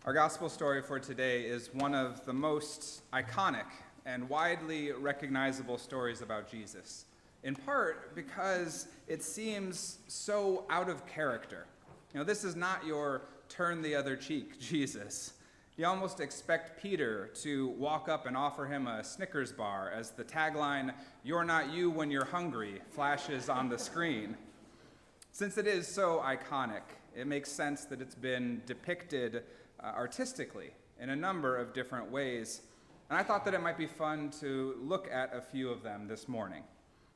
Our gospel story for today is one of the most iconic and widely recognizable stories about Jesus, in part because it seems so out of character. This is not your turn the other cheek Jesus. You almost expect Peter to walk up and offer him a Snickers bar as the tagline, "You're not you when you're hungry," flashes on the screen. Since it is so iconic, it makes sense that it's been depicted artistically in a number of different ways, and I thought that it might be fun to look at a few of them this morning.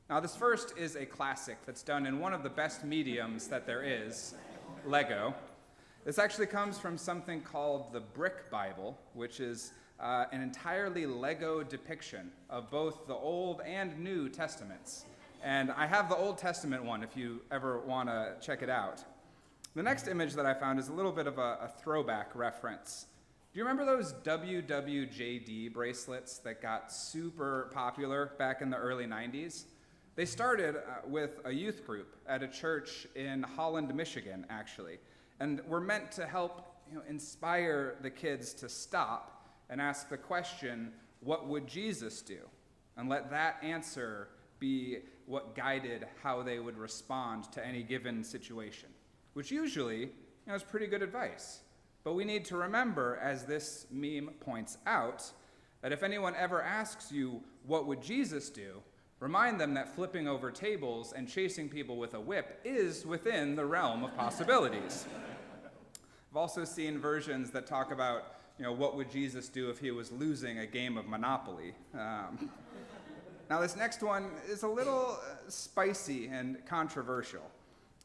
Now, this first is a classic that's done in one of the best mediums that there is, Lego. This actually comes from something called the Brick Bible, which is an entirely Lego depiction of both the Old and New Testaments. And I have the Old Testament one if you ever want to check it out. The next image that I found is a little bit of a throwback reference. Do you remember those WWJD bracelets that got super popular back in the early 90s? They started with a youth group at a church in Holland, Michigan, actually, and were meant to help inspire the kids to stop and ask the question, what would Jesus do? And let that answer be what guided how they would respond to any given situation, which usually is pretty good advice. But we need to remember, as this meme points out, that if anyone ever asks you, what would Jesus do? Remind them that flipping over tables and chasing people with a whip is within the realm of possibilities. I've also seen versions that talk about, what would Jesus do if he was losing a game of Monopoly? Now, this next one is a little spicy and controversial.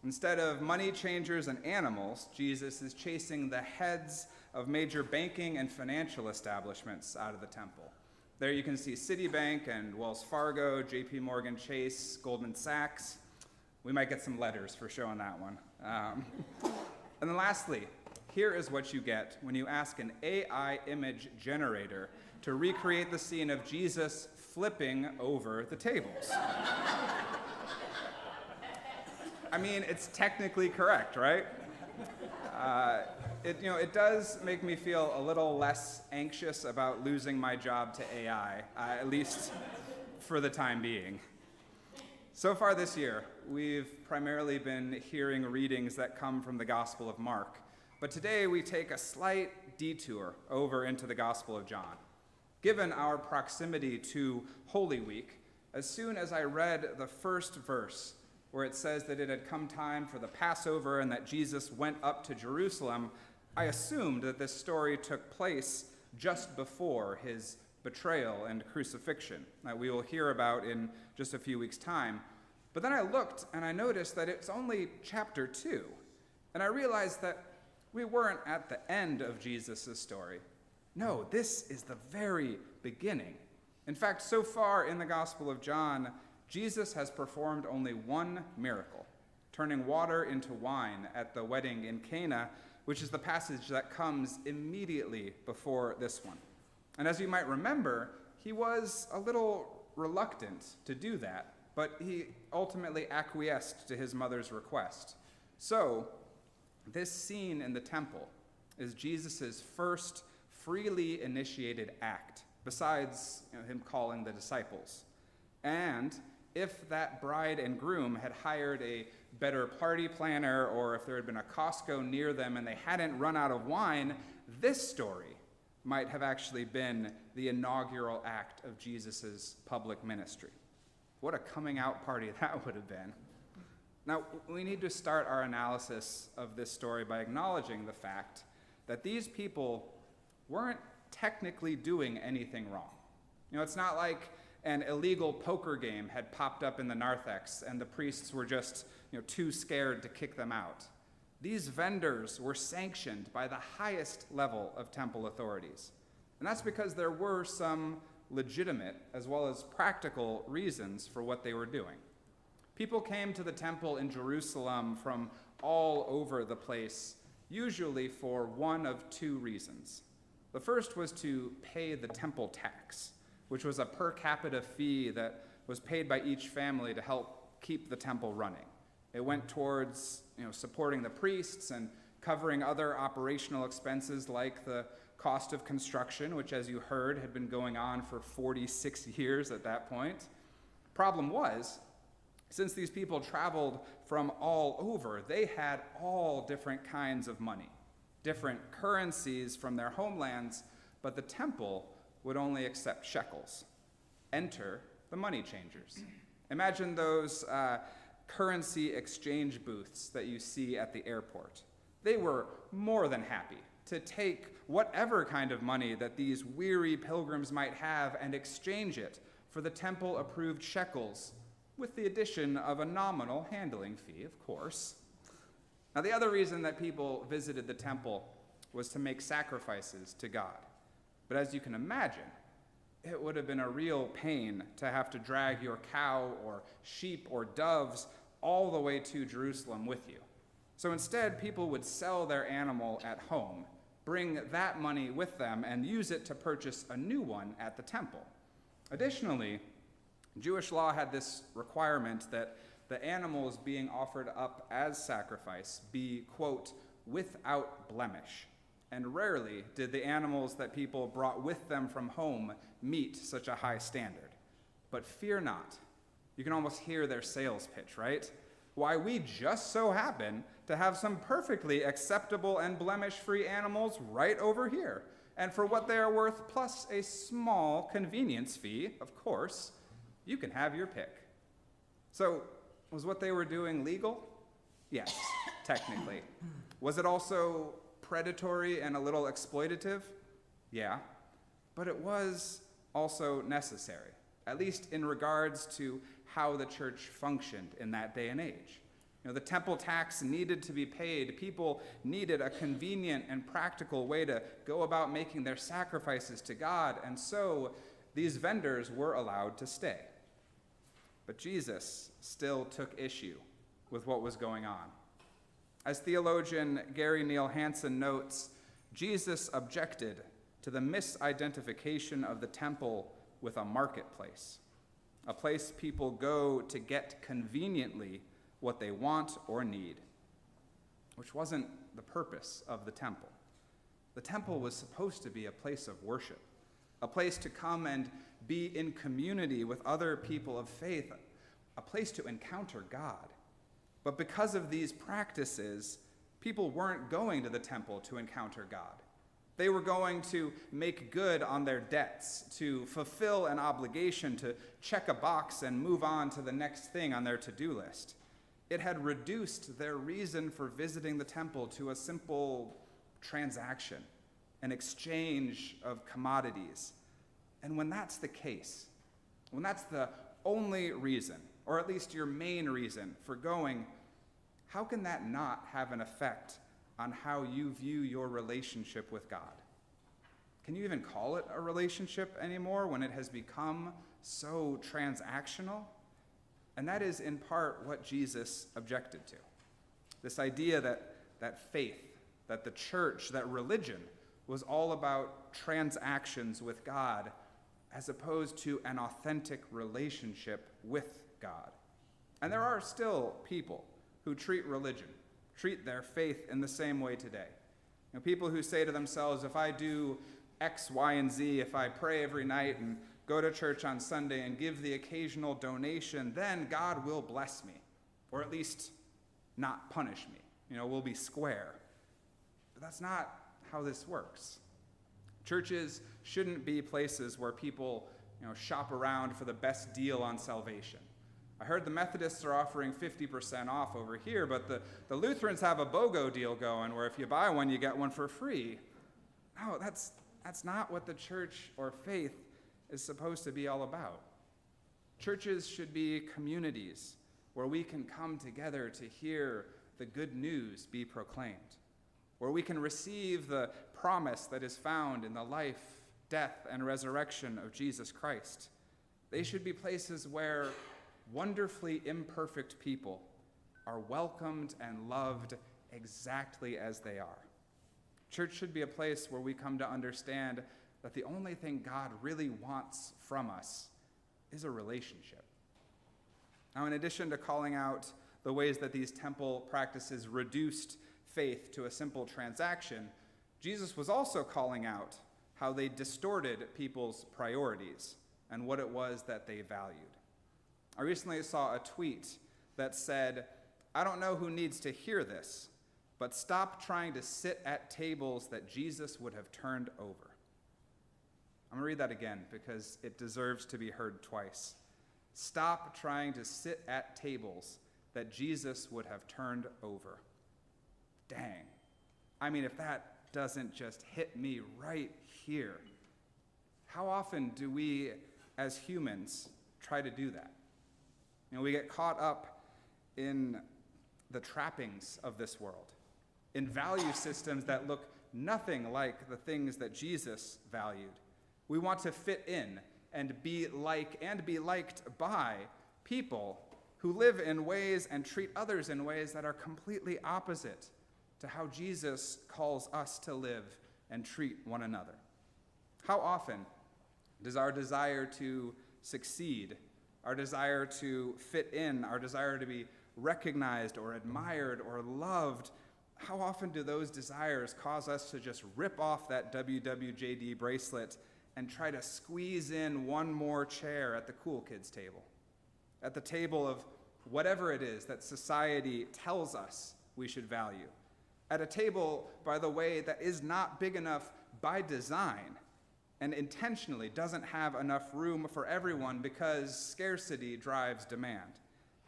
Instead of money changers and animals, Jesus is chasing the heads of major banking and financial establishments out of the temple. There you can see Citibank and Wells Fargo, JP Morgan Chase, Goldman Sachs. We might get some letters for showing that one. And then lastly, here is what you get when you ask an AI image generator to recreate the scene of Jesus flipping over the tables. I mean, it's technically correct, right? It does make me feel a little less anxious about losing my job to AI, at least for the time being. So far this year, we've primarily been hearing readings that come from the Gospel of Mark, but today we take a slight detour over into the Gospel of John. Given our proximity to Holy Week, as soon as I read the first verse, where it says that it had come time for the Passover and that Jesus went up to Jerusalem, I assumed that this story took place just before his betrayal and crucifixion that we will hear about in just a few weeks' time. But then I looked and I noticed that it's only chapter 2, and I realized that we weren't at the end of Jesus' story. No, this is the very beginning. In fact, so far in the Gospel of John, Jesus has performed only one miracle, turning water into wine at the wedding in Cana, which is the passage that comes immediately before this one. And as you might remember, he was a little reluctant to do that, but he ultimately acquiesced to his mother's request. So, this scene in the temple is Jesus' first freely initiated act, besides him calling the disciples. And if that bride and groom had hired a better party planner, or if there had been a Costco near them and they hadn't run out of wine, this story might have actually been the inaugural act of Jesus' public ministry. What a coming out party that would have been. Now, we need to start our analysis of this story by acknowledging the fact that these people weren't technically doing anything wrong. It's not like an illegal poker game had popped up in the narthex and the priests were just too scared to kick them out. These vendors were sanctioned by the highest level of temple authorities. And that's because there were some legitimate as well as practical reasons for what they were doing. People came to the temple in Jerusalem from all over the place, usually for one of two reasons. The first was to pay the temple tax, which was a per capita fee that was paid by each family to help keep the temple running. It went towards supporting the priests and covering other operational expenses like the cost of construction, which, as you heard, had been going on for 46 years at that point. Problem was, since these people traveled from all over, they had all different kinds of money, different currencies from their homelands, but the temple would only accept shekels. Enter the money changers. Imagine those currency exchange booths that you see at the airport. They were more than happy to take whatever kind of money that these weary pilgrims might have and exchange it for the temple-approved shekels, with the addition of a nominal handling fee, of course. Now, the other reason that people visited the temple was to make sacrifices to God. But as you can imagine, it would have been a real pain to have to drag your cow or sheep or doves all the way to Jerusalem with you. So instead, people would sell their animal at home, bring that money with them, and use it to purchase a new one at the temple. Additionally, Jewish law had this requirement that the animals being offered up as sacrifice be, quote, without blemish. And rarely did the animals that people brought with them from home meet such a high standard. But fear not. You can almost hear their sales pitch, right? Why, we just so happen to have some perfectly acceptable and blemish-free animals right over here. And for what they are worth, plus a small convenience fee, of course, you can have your pick. So, was what they were doing legal? Yes, technically. Was it also predatory and a little exploitative? Yeah, but it was also necessary, at least in regards to how the church functioned in that day and age. You know, the temple tax needed to be paid. People needed a convenient and practical way to go about making their sacrifices to God, and so these vendors were allowed to stay. But Jesus still took issue with what was going on. As theologian Gary Neal Hansen notes, Jesus objected to the misidentification of the temple with a marketplace, a place people go to get conveniently what they want or need, which wasn't the purpose of the temple. The temple was supposed to be a place of worship, a place to come and be in community with other people of faith, a place to encounter God. But because of these practices, people weren't going to the temple to encounter God. They were going to make good on their debts, to fulfill an obligation, to check a box and move on to the next thing on their to-do list. It had reduced their reason for visiting the temple to a simple transaction, an exchange of commodities. And when that's the case, when that's the only reason, or at least your main reason for going, how can that not have an effect on how you view your relationship with God? Can you even call it a relationship anymore when it has become so transactional? And that is in part what Jesus objected to. This idea that faith, that the church, that religion was all about transactions with God as opposed to an authentic relationship with God. And there are still people who treat religion, treat their faith in the same way today. You know, people who say to themselves, if I do X, Y, and Z, if I pray every night and go to church on Sunday and give the occasional donation, then God will bless me, or at least not punish me. You know, we'll be square. But that's not how this works. Churches shouldn't be places where people, shop around for the best deal on salvation. I heard the Methodists are offering 50% off over here, but the Lutherans have a BOGO deal going where if you buy one, you get one for free. No, that's not what the church or faith is supposed to be all about. Churches should be communities where we can come together to hear the good news be proclaimed, where we can receive the promise that is found in the life, death, and resurrection of Jesus Christ. They should be places where wonderfully imperfect people are welcomed and loved exactly as they are. Church should be a place where we come to understand that the only thing God really wants from us is a relationship. Now, in addition to calling out the ways that these temple practices reduced faith to a simple transaction, Jesus was also calling out how they distorted people's priorities and what it was that they valued. I recently saw a tweet that said, "I don't know who needs to hear this, but stop trying to sit at tables that Jesus would have turned over." I'm going to read that again because it deserves to be heard twice. Stop trying to sit at tables that Jesus would have turned over. Dang. I mean, if that doesn't just hit me right here. How often do we, as humans, try to do that? We get caught up in the trappings of this world, in value systems that look nothing like the things that Jesus valued. We want to fit in and be like and be liked by people who live in ways and treat others in ways that are completely opposite to how Jesus calls us to live and treat one another. How often does our desire to succeed, our desire to fit in, our desire to be recognized or admired or loved, how often do those desires cause us to just rip off that WWJD bracelet and try to squeeze in one more chair at the cool kids table, at the table of whatever it is that society tells us we should value, at a table, by the way, that is not big enough by design and intentionally doesn't have enough room for everyone because scarcity drives demand.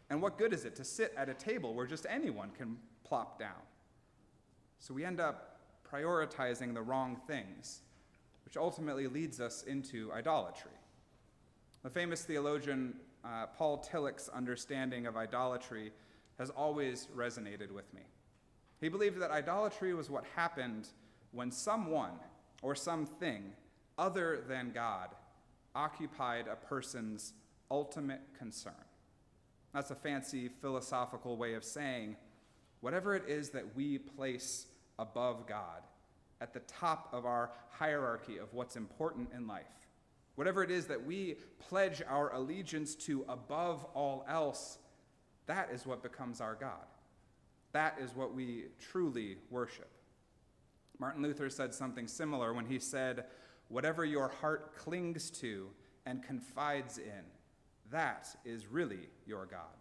And what good is it to sit at a table where just anyone can plop down? So we end up prioritizing the wrong things, which ultimately leads us into idolatry. The famous theologian Paul Tillich's understanding of idolatry has always resonated with me. He believed that idolatry was what happened when someone or something other than God occupied a person's ultimate concern. That's a fancy philosophical way of saying whatever it is that we place above God, at the top of our hierarchy of what's important in life, whatever it is that we pledge our allegiance to above all else, that is what becomes our God. That is what we truly worship. Martin Luther said something similar when he said, "Whatever your heart clings to and confides in, that is really your God."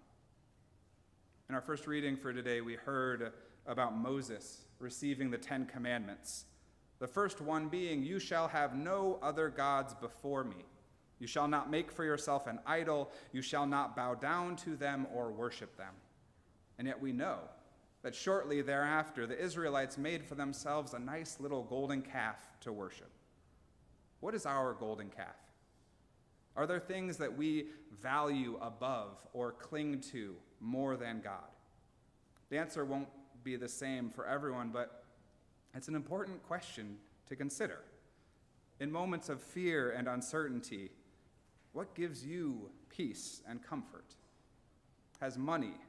In our first reading for today, we heard about Moses receiving the 10 Commandments. The first one being, "You shall have no other gods before me. You shall not make for yourself an idol. You shall not bow down to them or worship them." And yet we know that shortly thereafter, the Israelites made for themselves a nice little golden calf to worship. What is our golden calf? Are there things that we value above or cling to more than God? The answer won't be the same for everyone, but it's an important question to consider. In moments of fear and uncertainty, what gives you peace and comfort? Has money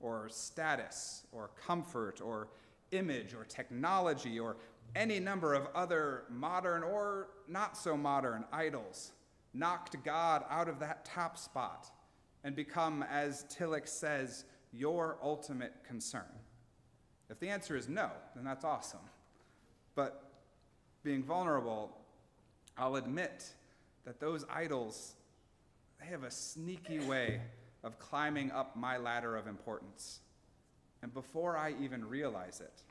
or status or comfort or image or technology or any number of other modern or not so modern idols knocked God out of that top spot and become, as Tillich says, your ultimate concern? If the answer is no, then that's awesome. But being vulnerable, I'll admit that those idols, they have a sneaky way of climbing up my ladder of importance. And before I even realize it,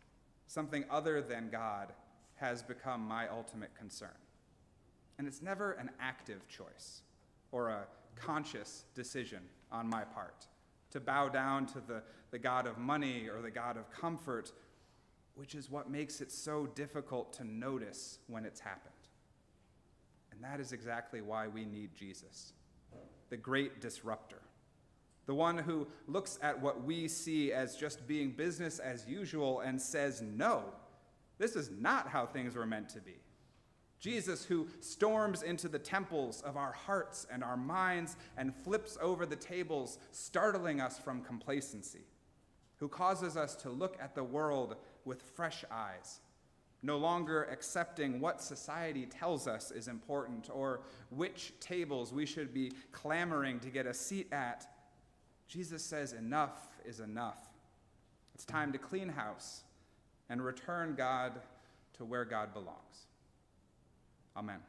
something other than God has become my ultimate concern. And it's never an active choice or a conscious decision on my part to bow down to the God of money or the God of comfort, which is what makes it so difficult to notice when it's happened. And that is exactly why we need Jesus, the great disruptor, the one who looks at what we see as just being business as usual and says, no, this is not how things were meant to be. Jesus, who storms into the temples of our hearts and our minds and flips over the tables, startling us from complacency, who causes us to look at the world with fresh eyes, no longer accepting what society tells us is important or which tables we should be clamoring to get a seat at. Jesus says enough is enough. It's time to clean house and return God to where God belongs. Amen.